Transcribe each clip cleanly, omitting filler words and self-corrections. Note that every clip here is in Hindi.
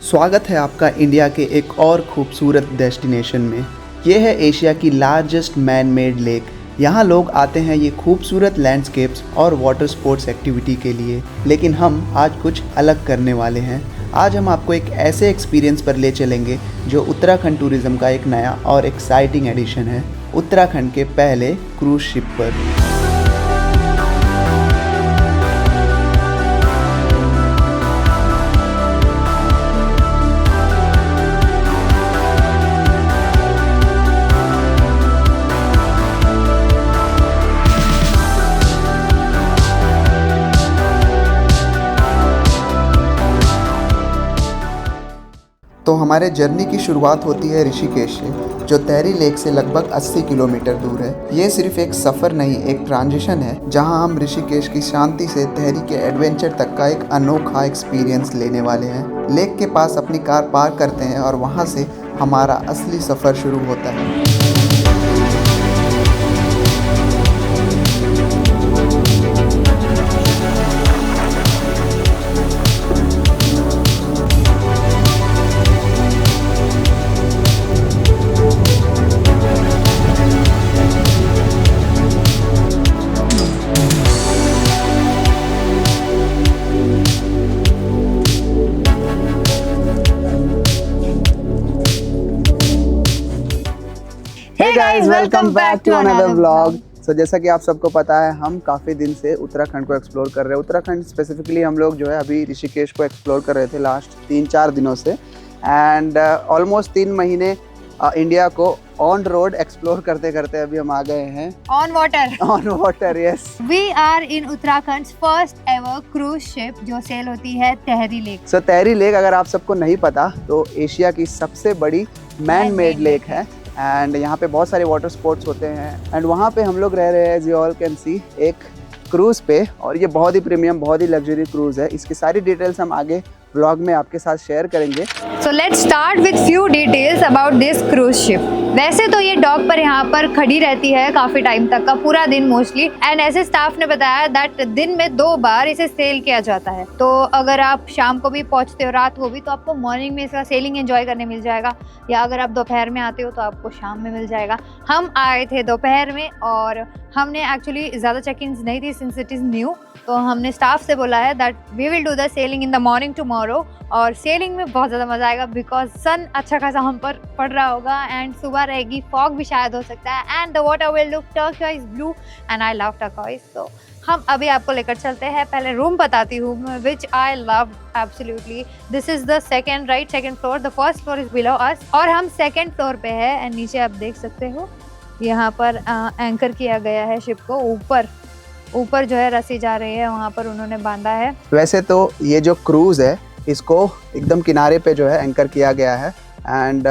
स्वागत है आपका इंडिया के एक और खूबसूरत डेस्टिनेशन में। ये है एशिया की लार्जेस्ट मैन मेड लेक। यहाँ लोग आते हैं ये खूबसूरत लैंडस्केप्स और वाटर स्पोर्ट्स एक्टिविटी के लिए, लेकिन हम आज कुछ अलग करने वाले हैं। आज हम आपको एक ऐसे एक्सपीरियंस पर ले चलेंगे जो उत्तराखंड टूरिज़्म का एक नया और एक्साइटिंग एडिशन है, उत्तराखंड के पहले क्रूज़ शिप पर। तो हमारे जर्नी की शुरुआत होती है ऋषिकेश से, जो तहरी लेक से लगभग 80 किलोमीटर दूर है। ये सिर्फ एक सफ़र नहीं, एक ट्रांजिशन है जहां हम ऋषिकेश की शांति से तहरी के एडवेंचर तक का एक अनोखा एक्सपीरियंस लेने वाले हैं। लेक के पास अपनी कार पार्क करते हैं और वहां से हमारा असली सफ़र शुरू होता है। Hey guys, welcome back to another vlog. सो जैसा कि आप सबको पता है, हम काफ़ी दिन से उत्तराखंड को एक्सप्लोर कर रहे हैं। उत्तराखंड स्पेसिफिकली हम लोग जो है अभी ऋषिकेश को एक्सप्लोर कर रहे थे लास्ट 3-4 दिनों से, एंड ऑलमोस्ट 3 महीने इंडिया को ऑन रोड एक्सप्लोर करते करते अभी हम आ गए हैं On water. Yes. We are in Uttarakhand's first ever cruise ship जो सेल होती है तहरी लेक। सो तहरी लेक अगर आप सबको नहीं पता तो एशिया की सबसे बड़ी मैन मेड लेक है, एंड यहाँ पे बहुत सारे वाटर स्पोर्ट्स होते हैं। एंड वहाँ पे हम लोग रह रहे हैं, as you all can see, एक क्रूज़ पे, और ये बहुत ही प्रीमियम, बहुत ही लग्जरी क्रूज़ है। इसकी सारी डिटेल्स हम आगे व्लॉग में आपके साथ शेयर करेंगे। So let's start with few details about this cruise ship. वैसे तो ये डॉक पर यहाँ पर खड़ी रहती है काफ़ी टाइम तक का, पूरा दिन मोस्टली, एंड ऐसे स्टाफ ने बताया दैट दिन में 2 बार इसे सेल किया जाता है। तो अगर आप शाम को भी पहुँचते हो, रात को भी, तो आपको मॉर्निंग में इसका सेलिंग एंजॉय करने मिल जाएगा, या अगर आप दोपहर में आते हो तो आपको शाम में मिल जाएगा। हम आए थे दोपहर में और हमने एक्चुअली ज़्यादा चेक इन नहीं थी सिंस इट इज़ न्यू, तो हमने स्टाफ से बोला है that we will do the sailing in the morning tomorrow. और सेलिंग में बहुत ज़्यादा मज़ा आएगा बिकॉज सन अच्छा खासा हम पर पड़ रहा होगा, एंड सुबह रहेगी, फॉग भी शायद हो सकता है, and the water will look turquoise blue, and I love turquoise. तो हम अभी आपको लेकर चलते हैं। पहले रूम बताती हूँ which I love absolutely. This is the second floor, the first floor is below us, और हम सेकेंड फ्लोर पे है। एंड नीचे आप देख सकते हो यहाँ पर एंकर किया गया है शिप को। ऊपर जो है रस्सी जा रही है, वहाँ पर उन्होंने बांधा है। वैसे तो ये जो क्रूज़ है इसको एकदम किनारे पे जो है एंकर किया गया है, एंड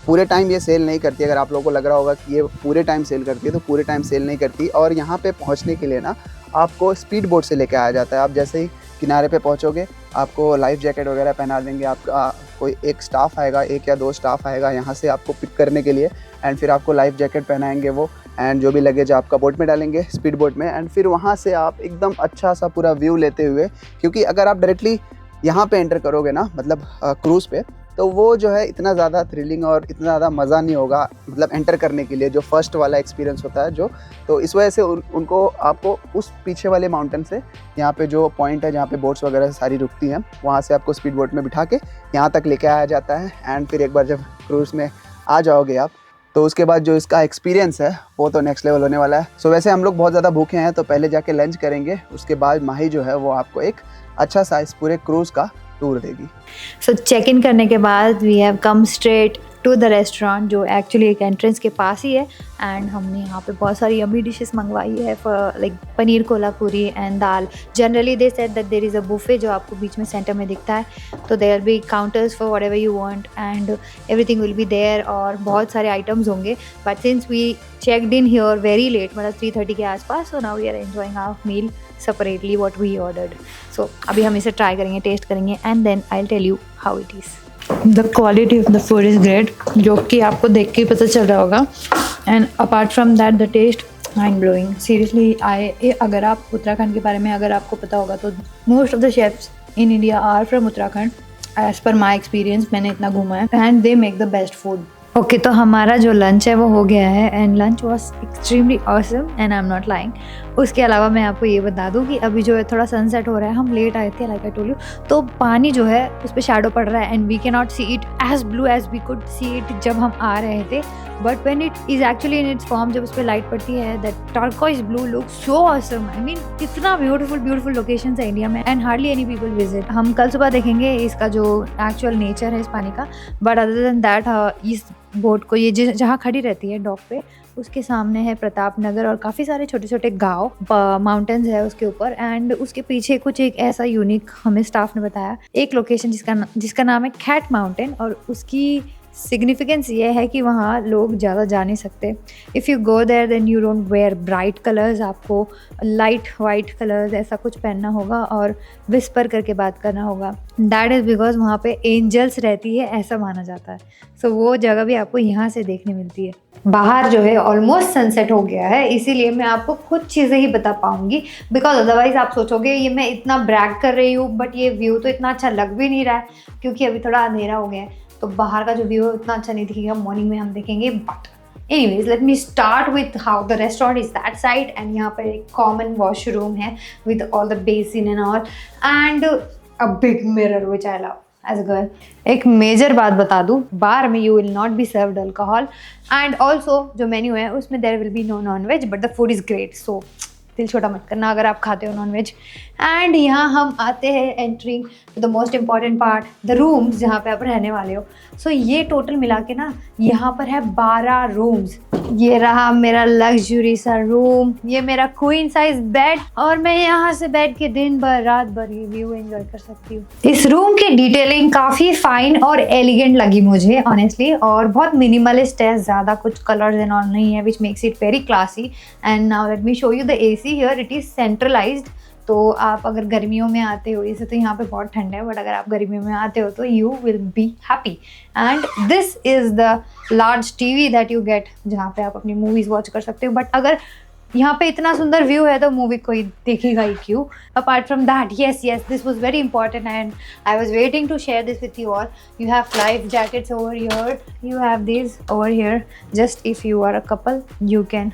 पूरे टाइम ये सेल नहीं करती। अगर आप लोगों को लग रहा होगा कि ये पूरे टाइम सेल करती है, तो पूरे टाइम सेल नहीं करती। और यहाँ पे पहुँचने के लिए ना आपको स्पीड बोट से लेके आया जाता है। आप जैसे ही किनारे पे पहुँचोगे आपको लाइफ जैकेट वगैरह पहना देंगे। आपका कोई एक स्टाफ आएगा, 1 या 2 स्टाफ आएगा यहाँ से आपको पिक करने के लिए, एंड फिर आपको लाइफ जैकेट पहनाएंगे वो, एंड जो भी लगेज आपका बोट में डालेंगे, स्पीड बोट में, एंड फिर वहाँ से आप एकदम अच्छा सा पूरा व्यू लेते हुए, क्योंकि अगर आप डायरेक्टली यहाँ पे एंटर करोगे ना, मतलब क्रूज़ पे, तो वो जो है इतना ज़्यादा थ्रिलिंग और इतना ज़्यादा मज़ा नहीं होगा, मतलब एंटर करने के लिए जो फर्स्ट वाला एक्सपीरियंस होता है जो। तो इस वजह से उनको आपको उस पीछे वाले माउंटेन से, यहाँ पे जो पॉइंट है जहाँ पे बोट्स वगैरह सारी रुकती हैं, वहाँ से आपको स्पीड बोट में बिठा के यहाँ तक लेके आया जाता है। एंड फिर एक बार जब क्रूज़ में आ जाओगे आप, तो उसके बाद जो इसका एक्सपीरियंस है वो तो नेक्स्ट लेवल होने वाला है। सो वैसे हम लोग बहुत ज़्यादा भूखे हैं, तो पहले जाके लंच करेंगे, उसके बाद माही जो है वो आपको एक अच्छा सा इस पूरे क्रूज़ का टूर देगी। सो चेक इन करने के बाद we have come straight to the restaurant, जो एक्चुअली एक एंट्रेंस के पास ही है, एंड हमने यहाँ पे बहुत सारी यम्मी डिशेस मंगवाई है, like paneer Kolhapuri and dal. Generally they said that there is a buffet जो आपको बीच में सेंटर में दिखता है, तो there be counters for whatever you want and everything will be there, और बहुत सारे आइटम्स होंगे। But since we checked in here very late, मतलब 3:30 के आसपास, so now we are enjoying our meal separately what we ordered. So अभी हम इसे ट्राई करेंगे, टेस्ट करेंगे, and then I will tell you how it is. The quality of the food is great, जो कि आपको देख के ही पता चल रहा होगा, and apart from that the taste mind blowing. Seriously अगर आप उत्तराखंड के बारे में अगर आपको पता होगा तो most of the chefs in India are from Uttarakhand, as per my experience मैंने इतना घूमा है, and they make the best food. Okay तो हमारा जो लंच है वो हो गया है, and lunch was extremely awesome and I am not lying. उसके अलावा मैं आपको ये बता दूं कि अभी जो है थोड़ा सनसेट हो रहा है, हम लेट आए थे लाइक आई टोल्ड यू, तो पानी जो है उस पर शैडो पड़ रहा है and we can not see it as blue as we could see it जब हम आ रहे थे, but when it is actually in its form, जब उस पर लाइट पड़ती है, that turquoise blue look so awesome. I mean कितना ब्यूटीफुल लोकेशन है इंडिया में and hardly any people visit. हम कल सुबह देखेंगे इसका जो एक्चुअल नेचर है इस पानी का, बट अदर देन दैट इस बोट को ये जहाँ खड़ी रहती है डॉक पे, उसके सामने है प्रताप नगर और काफ़ी सारे छोटे छोटे गांव, माउंटेन्स है उसके ऊपर, एंड उसके पीछे कुछ एक ऐसा यूनिक हमें स्टाफ ने बताया, एक लोकेशन जिसका नाम है कैट माउंटेन, और उसकी सिग्निफिकेंस ये है कि वहाँ लोग ज़्यादा जा नहीं सकते। If you go there then you don't wear bright colours, आपको लाइट वाइट कलर्स ऐसा कुछ पहनना होगा और विस्पर करके बात करना होगा। दैट इज़ बिकॉज वहाँ पे एंजल्स रहती है ऐसा माना जाता है। सो वो जगह भी आपको यहाँ से देखने मिलती है। बाहर जो है ऑलमोस्ट सनसेट हो गया है, इसीलिए मैं आपको कुछ चीज़ें ही बता पाऊंगी, बिकॉज अदरवाइज आप सोचोगे ये मैं इतना ब्रैग कर रही हूँ बट ये व्यू तो इतना अच्छा लग भी नहीं रहा है, क्योंकि अभी थोड़ा अंधेरा हो गया है तो बाहर का जो व्यू है उतना अच्छा नहीं दिखेगा, मॉर्निंग में हम देखेंगे। But anyways let me start with how the restaurant is that side, and यहाँ पर एक कॉमन वॉशरूम है with all the basin and all, and a big mirror which I love as a girl. एक मेजर बात बता दूँ, बार में you will not be served alcohol, and also जो मेन्यू है उसमें there will be no non veg, but the food is great, सो दिल छोटा मत करना अगर आप खाते हो नॉन वेज। एंड यहाँ हम आते हैं entering to the most important part, the rooms जहाँ पे आप रहने वाले हो। सो ये टोटल मिला के ना यहाँ पर है 12 रूम्स। ये रहा मेरा लग्जरी सा रूम, ये मेरा क्वीन साइज बेड, और मैं यहाँ से बैठ के दिन भर रात भर ये व्यू एंजॉय कर सकती हूँ। इस रूम की डिटेलिंग काफ़ी फाइन और एलिगेंट लगी मुझे ऑनेस्टली, और बहुत मिनिमलिस्ट है, ज़्यादा कुछ कलर्स एंड ऑल नहीं है, which makes it very classy. And now let me show you the AC here, it is centralised. तो आप अगर गर्मियों में आते हो, जैसे तो यहाँ पे बहुत ठंड है, बट अगर आप गर्मियों में आते हो तो you will be happy. And this is the large TV that you get, जहाँ पे आप अपनी मूवीज़ वॉच कर सकते हो। बट अगर यहाँ पे इतना सुंदर व्यू है तो मूवी कोई देखेगा ही क्यों। Apart from that, yes, this was very important and I was waiting to share this with you all. You have life jackets over here, you have these over here, just if you are a couple you can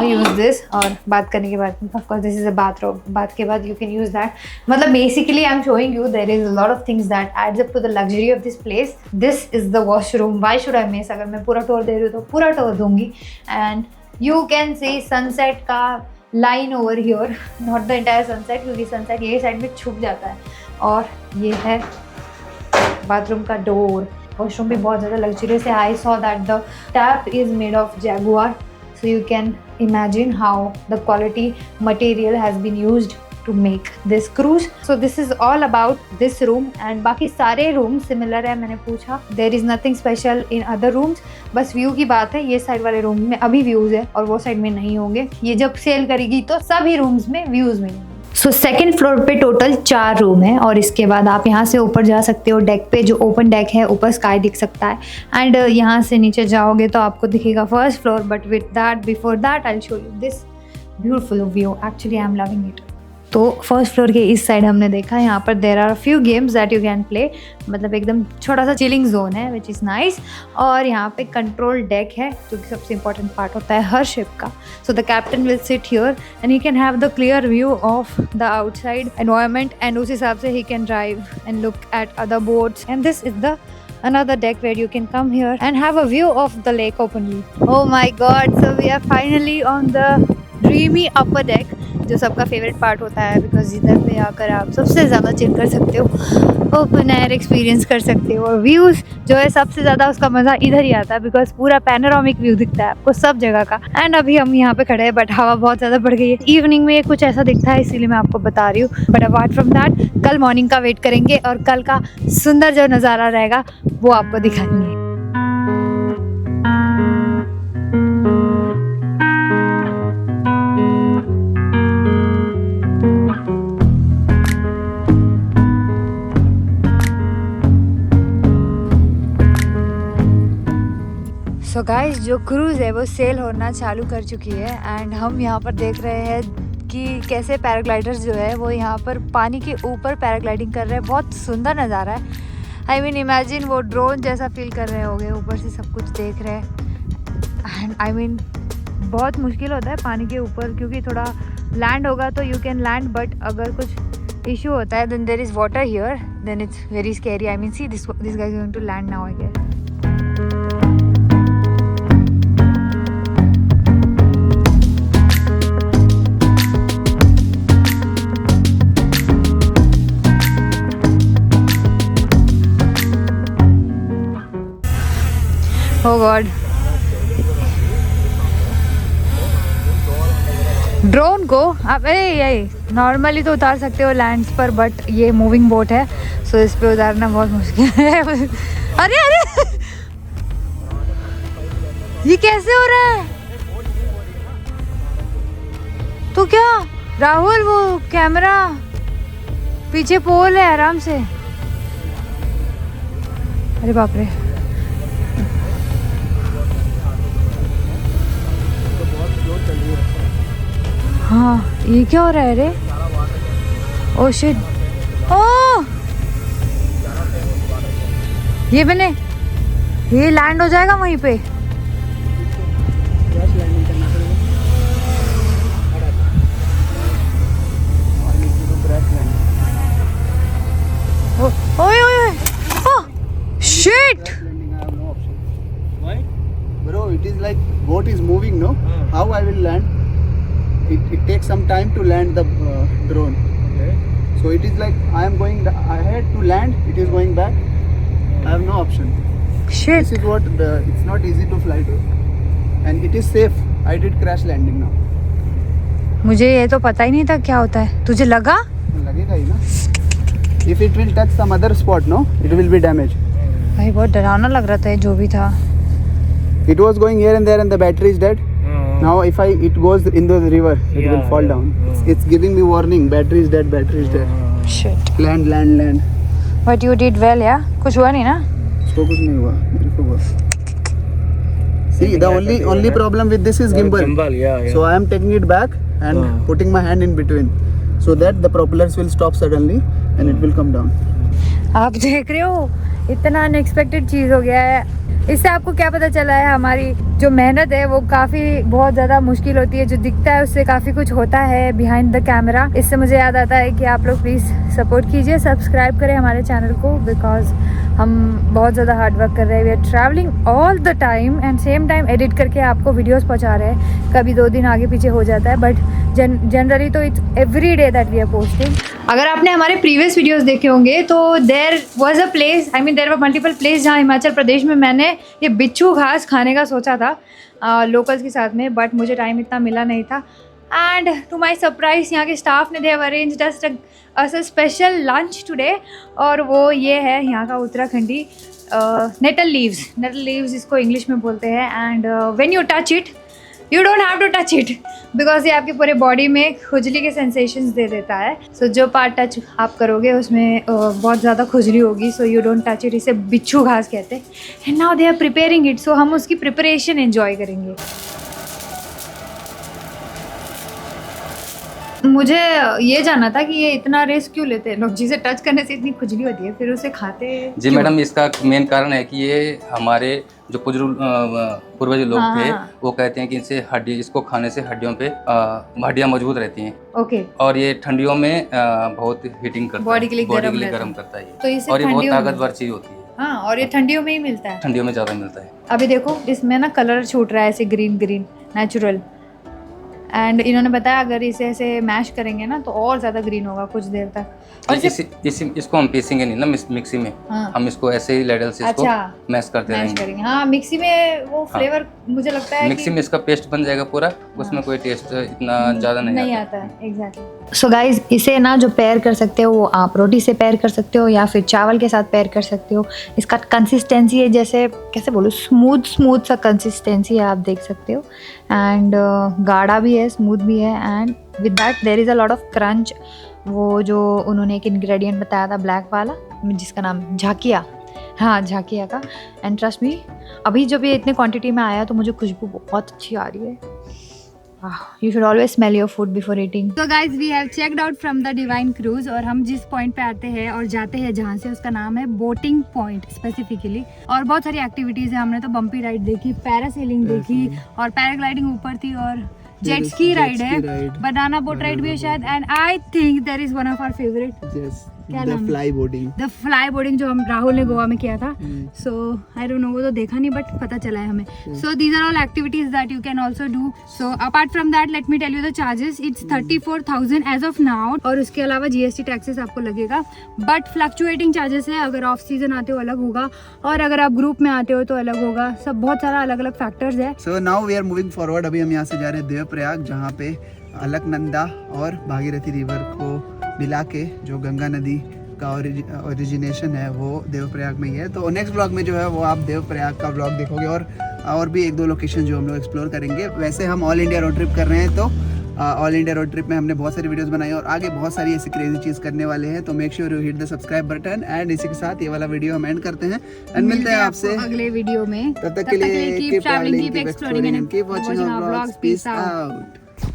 use this। और बात करने के बाद of course this is a bathroom, बात के बाद you can use that। मतलब basically I'm showing you there is a lot of things that adds up to the luxury of this place। This is the washroom, why should I miss? अगर मैं पूरा टूर दे रही हूँ तो पूरा टूर दूंगी। And you can see sunset का line over here, not the entire sunset, क्योंकि sunset ये साइड में छुप जाता है। और ये है बाथरूम का डोर। वॉशरूम भी बहुत ज़्यादा लग्जरियस है। I saw that the tap is made of Jaguar, so you can imagine how the quality material has been used to make this cruise। So this is all about this room, and बाकी सारे रूम सिमिलर है। मैंने पूछा, there is nothing special in other rooms, बस व्यू की बात है। ये साइड वाले रूम में अभी व्यूज़ है और वो साइड में नहीं होंगे। ये जब सेल करेगी तो सभी रूम्स में व्यूज़ मिलेंगे। सो सेकेंड फ्लोर पे टोटल 4 रूम है, और इसके बाद आप यहाँ से ऊपर जा सकते हो डेक पे, जो ओपन डेक है, ऊपर स्काई दिख सकता है। एंड यहाँ से नीचे जाओगे तो आपको दिखेगा first floor, but with that before that I will show you this beautiful view. Actually I am loving it. तो फर्स्ट फ्लोर के इस साइड हमने देखा, यहाँ पर there are few games that you can play, मतलब एकदम छोटा सा चिलिंग जोन है विच इज़ नाइस। और यहाँ पे कंट्रोल डेक है, जो कि सबसे इंपॉर्टेंट पार्ट होता है हर शिप का। So the captain will sit here and he can have the clear view of the outside environment, and उस हिसाब से he can drive and look at other boats. And this is the another deck where you can come here and have a view of the lake openly। Oh my god, so we are finally on the dreamy upper deck, जो सबका फेवरेट पार्ट होता है, बिकॉज इधर पे आकर आप सबसे ज़्यादा चिल कर सकते हो, ओपन एयर एक्सपीरियंस कर सकते हो, और व्यूज़ जो है सबसे ज़्यादा उसका मज़ा इधर ही आता है, बिकॉज पूरा पैनोरामिक व्यू दिखता है आपको सब जगह का। एंड अभी हम यहाँ पे खड़े हैं, बट हवा बहुत ज़्यादा बढ़ गई है। इवनिंग में ये कुछ ऐसा दिखता है, इसीलिए मैं आपको बता रही हूँ। बट अपार्ट फ्रॉम दैट, कल मॉर्निंग का वेट करेंगे और कल का सुंदर जो नज़ारा रहेगा वो आपको दिखाएंगे। सो गाइस, जो क्रूज़ है वो सेल होना चालू कर चुकी है, एंड हम यहाँ पर देख रहे हैं कि कैसे पैराग्लाइडर्स जो है वो यहाँ पर पानी के ऊपर पैराग्लाइडिंग कर रहे हैं। बहुत सुंदर नज़ारा है। आई मीन इमेजिन वो ड्रोन जैसा फील कर रहे होगे, ऊपर से सब कुछ देख रहे हैं। एंड आई मीन बहुत मुश्किल होता है पानी के ऊपर, क्योंकि थोड़ा लैंड होगा तो यू कैन लैंड, बट अगर कुछ इशू होता है then there is water here, then it's very scary. I mean see this guys going to land now I guess. Oh God. Drone को आप नॉर्मली तो उतार सकते हो लैंड्स पर, बट ये मूविंग बोट है सो इस पे उतारना बहुत मुश्किल है। अरे अरे ये कैसे हो रहा है? तो क्या राहुल, वो कैमरा पीछे पोल है, आराम से। अरे बाप रे, हाँ ये क्या हो रहा है रे? ओह शिट, ओह ये मैंने, ये लैंड हो जाएगा वहीं पे। ओए ओए oh shit Bro, it is like boat is moving, no? How I will land? It takes some time to land the drone. Okay. So it is like I am going ahead to land. It is going back. I have no option. Shit. This is what it's not easy to fly to, and it is safe. I did crash landing now. मुझे ये तो पता ही नहीं था क्या होता है। तुझे लगा? लगेगा ही ना. If it will touch some other spot, no, it will be damaged. भाई बहुत डरावना लग रहा था ये जो भी था। It was going here and there, and the battery is dead. Now if it goes into the river, it will fall down. It's giving me warning. Battery is dead. Battery is dead. Shit. Land. But you did well, yeah? कुछ हुआ नहीं ना? इसको कुछ नहीं हुआ, मेरे को हुआ. See, the only problem with this is gimbal. Yeah. So I am taking it back and putting my hand in between, so that the propellers will stop suddenly and it will come down. आप देख रहे हो, इतना अनएक्सपेक्टेड चीज़ हो गया है। इससे आपको क्या पता चला है, हमारी जो मेहनत है वो काफ़ी बहुत ज़्यादा मुश्किल होती है। जो दिखता है उससे काफ़ी कुछ होता है बिहाइंड द कैमरा। इससे मुझे याद आता है कि आप लोग प्लीज़ सपोर्ट कीजिए, सब्सक्राइब करें हमारे चैनल को, बिकॉज हम बहुत ज़्यादा हार्ड वर्क कर रहे हैं। We are travelling all the time and same time edit करके आपको वीडियोस पहुंचा रहे हैं। कभी 2 दिन आगे पीछे हो जाता है, बट जनरली तो it's every day that we are posting. अगर आपने हमारे प्रीवियस वीडियोस देखे होंगे तो there was a place, I mean there were multiple place जहाँ हिमाचल प्रदेश में मैंने ये बिच्छू घास खाने का सोचा था लोकल्स के साथ में, बट मुझे टाइम इतना मिला नहीं था। एंड टू माई सरप्राइज यहाँ के स्टाफ ने they have arranged us a special lunch today, और वो ये है यहाँ का उत्तराखंडी नेटल लीव्स इसको इंग्लिश में बोलते हैं। And when you touch it, you don't have to touch it, because ये आपके पूरे बॉडी में खुजली के सेंसेशंस दे देता है। सो जो पार्ट टच आप करोगे उसमें बहुत ज़्यादा खुजली होगी, so you don't touch it. इसे बिच्छू घास कहते हैं। And now they are preparing it, so हम उसकी प्रिपरेशन एंजॉय करेंगे। मुझे ये जानना था कि ये इतना रिस्क क्यों लेते हैं लोग, जिसे टच करने से इतनी खुजली होती है फिर उसे खाते जी क्यों? मैडम, इसका मेन कारण है कि ये हमारे जो पूर्वज लोग थे वो कहते हैं कि इसको खाने से हड्डियां मजबूत रहती हैं। ओके। और ये ठंडियों में बहुत हीटिंग करता है, बॉडी के लिए गर्म करता है तो इसे और ये बहुत ठंडियों में- ताकतवर चीज होती है। हाँ, और ये ठंडियों में ही मिलता है। ठंडियों में ज्यादा मिलता है। अभी देखो इसमें ना कलर छूट रहा है ऐसे ग्रीन नेचुरल। एंड इन्होंने बताया अगर इसे ऐसे मैश करेंगे ना तो और ज़्यादा ग्रीन होगा कुछ देर तक। और इसको हम पीसेंगे नहीं ना मिक्सी में, हाँ। हम इसको ऐसे ही लेडल से इसको अच्छा, मैश करते मैश रहेंगे। करेंगे। हाँ, मिक्सी में वो फ्लेवर मुझे लगता है मिक्सी में इसका पेस्ट बन जाएगा पूरा, उसमें कोई टेस्ट इतना ज़्यादा नहीं आता है। एग्जैक्टली। सो गाइज, इसे ना जो पेयर कर सकते हो वो आप रोटी से पेयर कर सकते हो या फिर चावल के साथ पेयर कर सकते हो। इसका कंसिस्टेंसी है जैसे कैसे बोलूँ, स्मूथ सा कंसिस्टेंसी है, आप देख सकते हो। एंड गाढ़ा भी है, स्मूथ भी है, and with that there is a lot of crunch. वो जो उन्होंने एक इंग्रेडिएंट बताया था ब्लैक वाला, जिसका नाम झाकिया, हाँ झाकिया का। एंड ट्रस्ट मी, अभी जब ये इतने क्वांटिटी में आया तो मुझे खुशबू बहुत अच्छी आ रही है। You should always smell your food before eating. So guys, we have checked out from the Divine Cruise और हम जिस पॉइंट पे आते हैं और जाते हैं जहाँ से, उसका नाम है बोटिंग पॉइंट स्पेसिफिकली। और बहुत सारी एक्टिविटीज है, हमने तो बम्पी राइड देखी, पैरासेलिंग देखी और पैराग्लाइडिंग ऊपर थी और जेट स्की राइड है, बनाना बोट राइड भी है शायद, and I think there is one of our favourite क्या नाम, fly boarding. The fly boarding जो हम राहुल ने गोवा में किया था। सो आई डोंट नो, वो तो देखा नहीं बट पता चला है हमें। So these are all activities that you can also do. So apart from that let me tell you the charges, it's 34,000 as of now, और उसके अलावा GST टैक्सेस आपको लगेगा, बट फ्लक्चुएटिंग चार्जेस है। अगर ऑफ सीजन आते हो अलग होगा, और अगर आप ग्रुप में आते हो तो अलग होगा। सब बहुत सारा अलग अलग फैक्टर्स है। So now we are moving forward. अभी हम यहाँ से जा रहे हैं देवप्रयाग, जहाँ पे अलकनंदा और भागीरथी रिवर को मिला के जो गंगा नदी का ओरिजिनेशन है वो देवप्रयाग में ही है। तो नेक्स्ट ब्लॉग में जो है वो आप देवप्रयाग का ब्लॉग देखोगे, और भी 1-2 लोकेशन जो हम लोग एक्सप्लोर करेंगे। वैसे हम ऑल इंडिया रोड ट्रिप कर रहे हैं, तो ऑल इंडिया रोड ट्रिप में हमने बहुत सारी वीडियोस बनाई और आगे बहुत सारी ऐसी क्रेजी चीज़ करने वाले हैं। तो make sure you hit the subscribe button, and इसी के साथ ये वाला वीडियो हम एंड करते हैं एंड मिलते हैं आपसे अगले वीडियो में। तब तक के लिए keep travelling, keep exploring and keep watching our vlogs. Peace out.